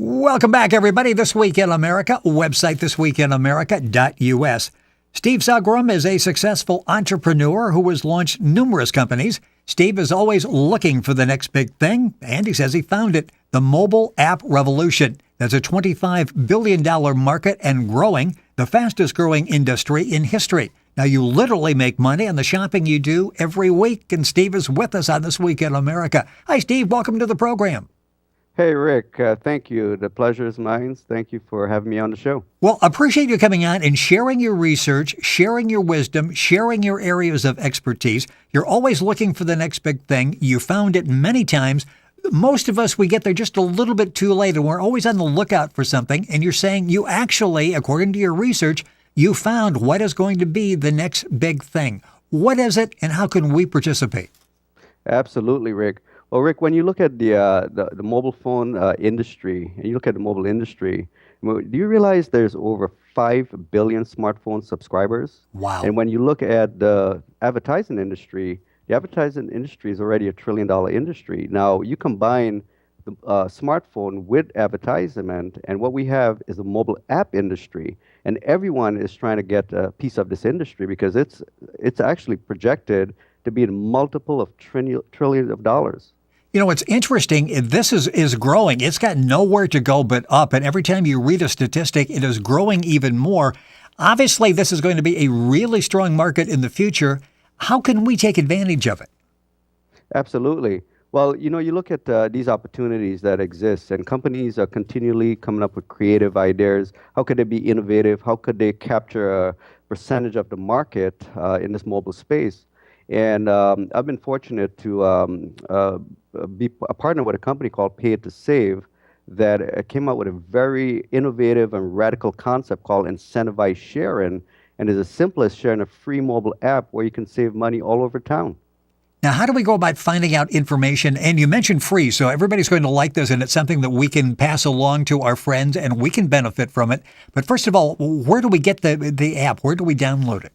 Welcome back, everybody. This Week in America, website thisweekinamerica.us. Steve Sughrim is a successful entrepreneur who has launched numerous companies. Steve is always looking for the next big thing, and he says he found it, the mobile app revolution. That's a $25 billion market and growing, the fastest growing industry in history. Now, you literally make money on the shopping you do every week, and Steve is with us on This Week in America. Hi, Steve. Welcome to the program. Hey, Rick. Thank you. The pleasure is mine. Thank you for having me on the show. Well, appreciate you coming on and sharing your research, sharing your wisdom, sharing your areas of expertise. You're always looking for the next big thing. You found it many times. Most of us, we get there just a little bit too late, and we're always on the lookout for something. And you're saying you actually, according to your research, you found what is going to be the next big thing. What is it, and how can we participate? Absolutely, Rick. Well, Rick, when you look at the mobile phone industry, and you look at the mobile industry, do you realize there's over 5 billion smartphone subscribers? Wow. And when you look at the advertising industry is already a $1 trillion industry. Now, you combine the smartphone with advertisement, and what we have is a mobile app industry. And everyone is trying to get a piece of this industry because it's actually projected to be in multiple of trillions of dollars. You know, it's interesting. This is growing. It's got nowhere to go but up. And every time you read a statistic, it is growing even more. Obviously, this is going to be a really strong market in the future. How can we take advantage of it? Absolutely. Well, you look at these opportunities that exist, and companies are continually coming up with creative ideas. How could they be innovative? How could they capture a percentage of the market in this mobile space? And I've been fortunate to be a partner with a company called Pay to Save that came out with a very innovative and radical concept called incentivized sharing, and is as simple as sharing a free mobile app where you can save money all over town. Now, how do we go about finding out information? And you mentioned free, so everybody's going to like this, and it's something that we can pass along to our friends, and we can benefit from it. But first of all, where do we get the app? Where do we download it?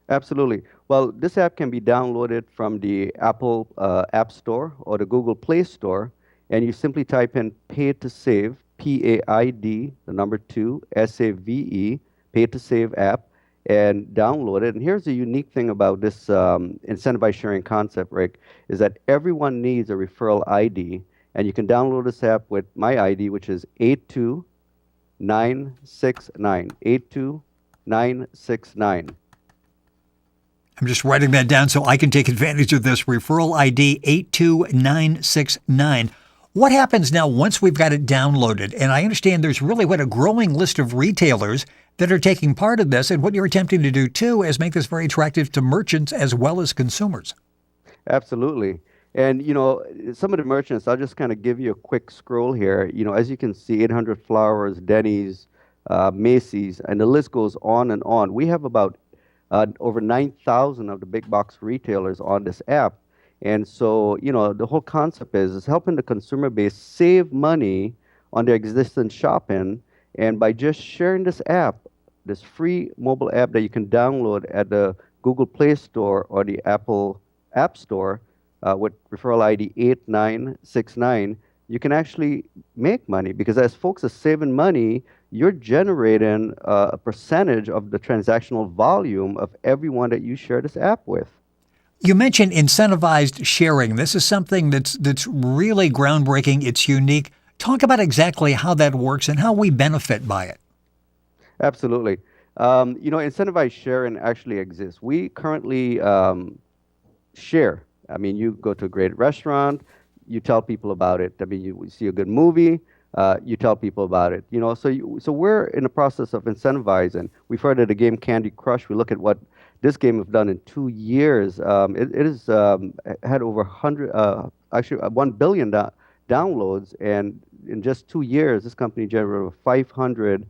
Absolutely. Well, this app can be downloaded from the Apple App Store or the Google Play Store, and you simply type in Pay to Save, PAID, the number 2, SAVE, Pay to Save app, and download it. And here's the unique thing about this incentivized sharing concept, Rick, is that everyone needs a referral ID, and you can download this app with my ID, which is 82969, 82969. I'm just writing that down so I can take advantage of this. Referral ID 82969. What happens now once we've got it downloaded? And I understand there's really a growing list of retailers that are taking part of this. And what you're attempting to do, too, is make this very attractive to merchants as well as consumers. Absolutely. And, some of the merchants, I'll just kind of give you a quick scroll here. As you can see, 800 Flowers, Denny's, Macy's, and the list goes on and on. We have about over 9,000 of the big box retailers on this app. And so, the whole concept is helping the consumer base save money on their existing shopping. And by just sharing this app, this free mobile app that you can download at the Google Play Store or the Apple App Store with referral ID 8969, you can actually make money, because as folks are saving money, you're generating a percentage of the transactional volume of everyone that you share this app with. You mentioned incentivized sharing. This is something that's really groundbreaking. It's unique. Talk about exactly how that works and how we benefit by it. Absolutely. Incentivized sharing actually exists. We currently share. I mean, you go to a great restaurant, you tell people about it. I mean, you see a good movie, you tell people about it. So we're in the process of incentivizing. We've heard of the game Candy Crush. We look at what this game has done in 2 years. It has had over 1 billion downloads, and in just 2 years, this company generated over $500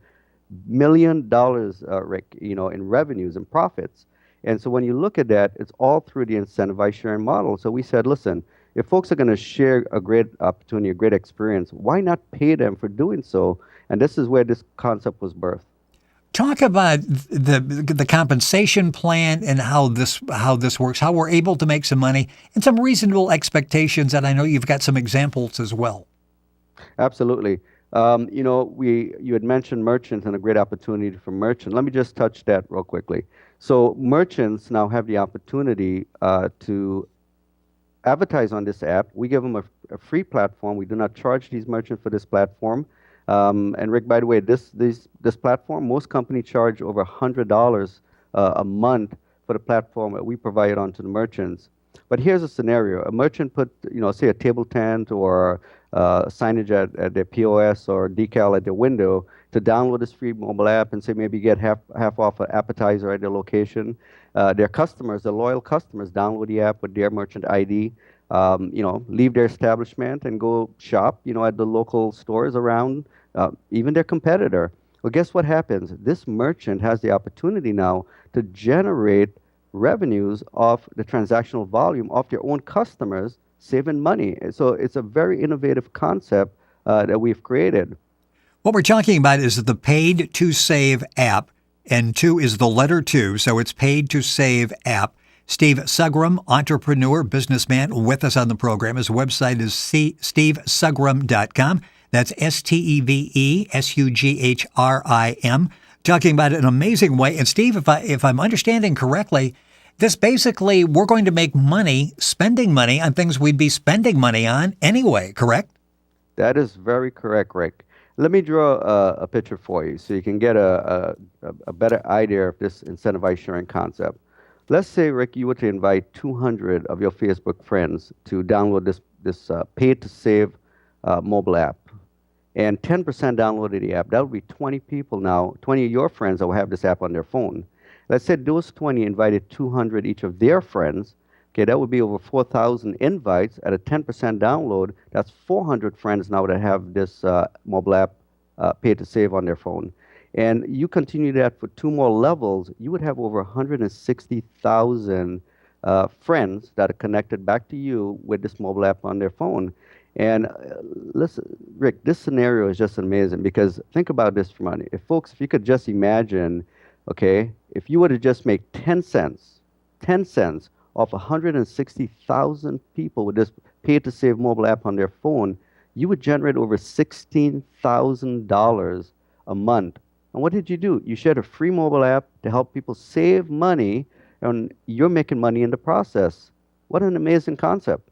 million, Rick, in revenues and profits. And so when you look at that, it's all through the incentivized sharing model. So we said, listen, if folks are going to share a great opportunity, a great experience, why not pay them for doing so? And this is where this concept was birthed. Talk about the compensation plan and how this works, how we're able to make some money, and some reasonable expectations. And I know you've got some examples as well. Absolutely. You had mentioned merchants and a great opportunity for merchants. Let me just touch that real quickly. So merchants now have the opportunity to advertise on this app. We give them a free platform. We do not charge these merchants for this platform. And Rick, by the way, this platform, most companies charge over $100 a month for the platform that we provide onto the merchants. But here's a scenario: a merchant put, say a table tent or signage at their POS or decal at their window to download this free mobile app and say maybe get half off an appetizer at their location. Their customers, the loyal customers, download the app with their merchant ID. Leave their establishment and go shop, at the local stores around, even their competitor. Well, guess what happens? This merchant has the opportunity now to generate revenues off the transactional volume of their own customers, saving money. So it's a very innovative concept that we've created. What we're talking about is the Paid to Save app, and 2 is the letter 2, so it's Paid to Save app. Steve Sughrim, entrepreneur, businessman, with us on the program. His website is stevesughrim.com. That's STEVESUGHRIM. Talking about it in an amazing way. And Steve, if I'm understanding correctly, this basically, we're going to make money, spending money on things we'd be spending money on anyway, correct? That is very correct, Rick. Let me draw a picture for you so you can get a better idea of this incentivized sharing concept. Let's say, Rick, you were to invite 200 of your Facebook friends to download this Paid to Save mobile app, and 10% downloaded the app. That would be 20 people now, 20 of your friends that will have this app on their phone. Let's say those 20 invited 200 each of their friends. Okay, that would be over 4,000 invites at a 10% download. That's 400 friends now that have this mobile app Paid to Save on their phone. And you continue that for 2 more levels, you would have over 160,000 friends that are connected back to you with this mobile app on their phone. And listen, Rick, this scenario is just amazing because think about this for money. If you could just imagine, okay, if you were to just make 10 cents off 160,000 people with this Pay to Save mobile app on their phone, you would generate over $16,000 a month. And what did you do? You shared a free mobile app to help people save money, and you're making money in the process. What an amazing concept.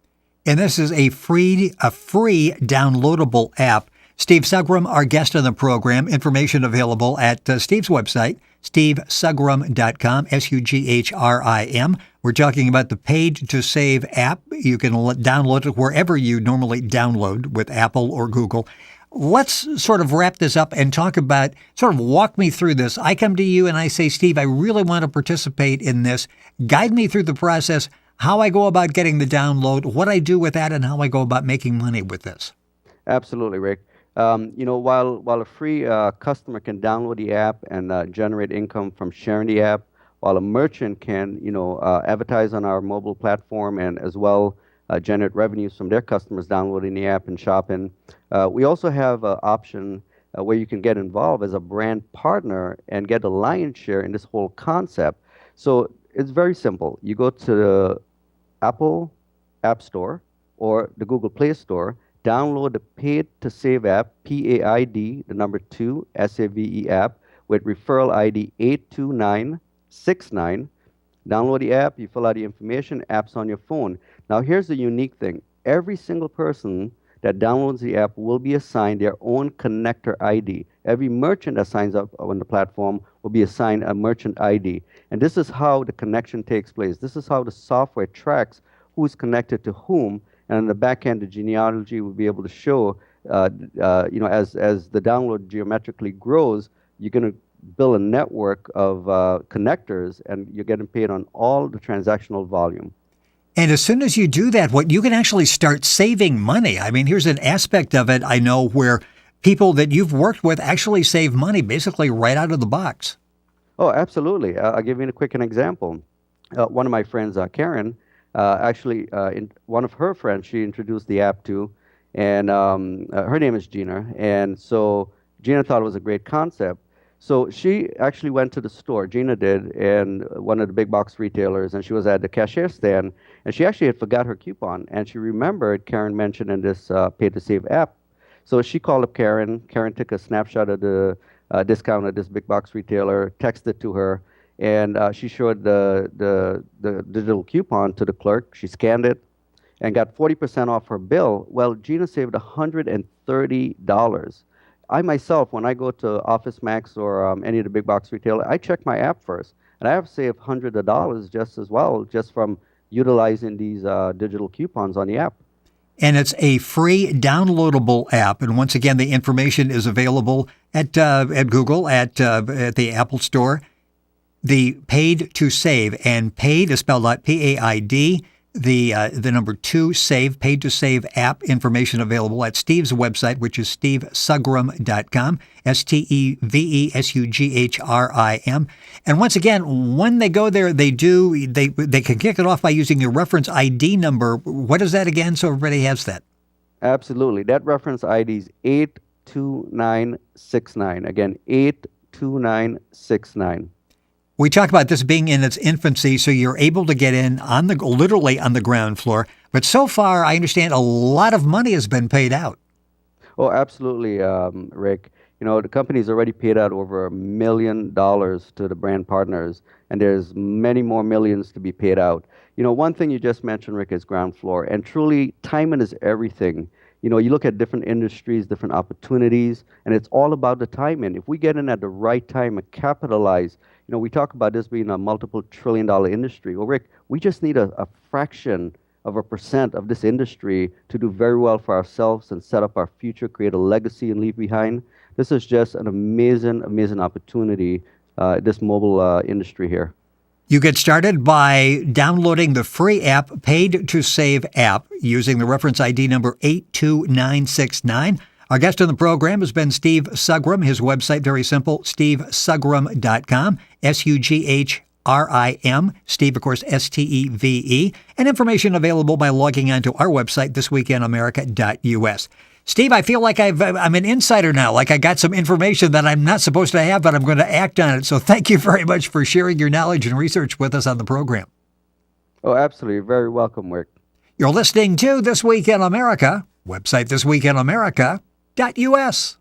And this is a free downloadable app. Steve Sughrim, our guest on the program. Information available at Steve's website, stevesughrim.com, Sughrim. We're talking about the Paid to Save app. You can download it wherever you normally download with Apple or Google. Let's sort of wrap this up and talk about, sort of walk me through this. I come to you and I say, Steve, I really want to participate in this. Guide me through the process, how I go about getting the download, what I do with that, and how I go about making money with this. Absolutely, Rick. While a free customer can download the app and generate income from sharing the app, while a merchant can, advertise on our mobile platform and as well generate revenues from their customers downloading the app and shopping. We also have an option where you can get involved as a brand partner and get a lion's share in this whole concept. So it's very simple. You go to the Apple App Store or the Google Play Store, download the Paid to Save app, PAID, the number 2, SAVE app, with referral ID 82969. Download the app, you fill out the information, app's on your phone. Now here's the unique thing. Every single person that downloads the app will be assigned their own connector ID. Every merchant that signs up on the platform will be assigned a merchant ID. And this is how the connection takes place. This is how the software tracks who's connected to whom. And on the back end, the genealogy will be able to show, as the download geometrically grows, you're going to build a network of connectors, and you're getting paid on all the transactional volume. And as soon as you do that, you can actually start saving money. I mean, here's an aspect of it I know where people that you've worked with actually save money basically right out of the box. Oh, absolutely. I'll give you a quick example. One of my friends, Karen, one of her friends she introduced the app to, and her name is Gina. And so Gina thought it was a great concept. So she actually went to the store, Gina did, and one of the big box retailers, and she was at the cashier stand, and she actually had forgot her coupon, and she remembered Karen mentioned in this Pay to Save app. So she called up Karen. Karen took a snapshot of the discount at this big box retailer, texted to her, and she showed the digital coupon to the clerk. She scanned it and got 40% off her bill. Well, Gina saved $130. I myself, when I go to Office Max or any of the big box retailers, I check my app first, and I have saved hundreds of dollars just as well, just from utilizing these digital coupons on the app. And it's a free downloadable app. And once again, the information is available at Google, at the Apple Store. The Paid to Save, and paid is spelled out PAID. The number 2, Save, Paid to Save app information available at Steve's website, which is stevesughrim.com, STEVESUGHRIM. And once again, when they go there, they can kick it off by using your reference ID number. What is that again, so everybody has that? Absolutely. That reference ID is 82969. Again, 82969. We talk about this being in its infancy, so you're able to get in literally on the ground floor. But so far, I understand a lot of money has been paid out. Oh, absolutely, Rick. The company's already paid out over $1 million to the brand partners, and there's many more millions to be paid out. One thing you just mentioned, Rick, is ground floor, and truly, timing is everything. You look at different industries, different opportunities, and it's all about the timing. If we get in at the right time and capitalize, we talk about this being a multiple trillion-dollar industry. Well, Rick, we just need a fraction of a percent of this industry to do very well for ourselves and set up our future, create a legacy, and leave behind. This is just an amazing, amazing opportunity, this mobile industry here. You get started by downloading the free app, Paid to Save app, using the reference ID number 82969. Our guest on the program has been Steve Sughrim. His website, very simple, stevesughrim.com, SUGHRIM. Steve, of course, STEVE. And information available by logging on to our website, thisweekinamerica.us. Steve, I feel like I'm an insider now, like I got some information that I'm not supposed to have, but I'm going to act on it. So thank you very much for sharing your knowledge and research with us on the program. Oh, absolutely. You're very welcome, Rick. You're listening to This Week in America, website thisweekinamerica.us.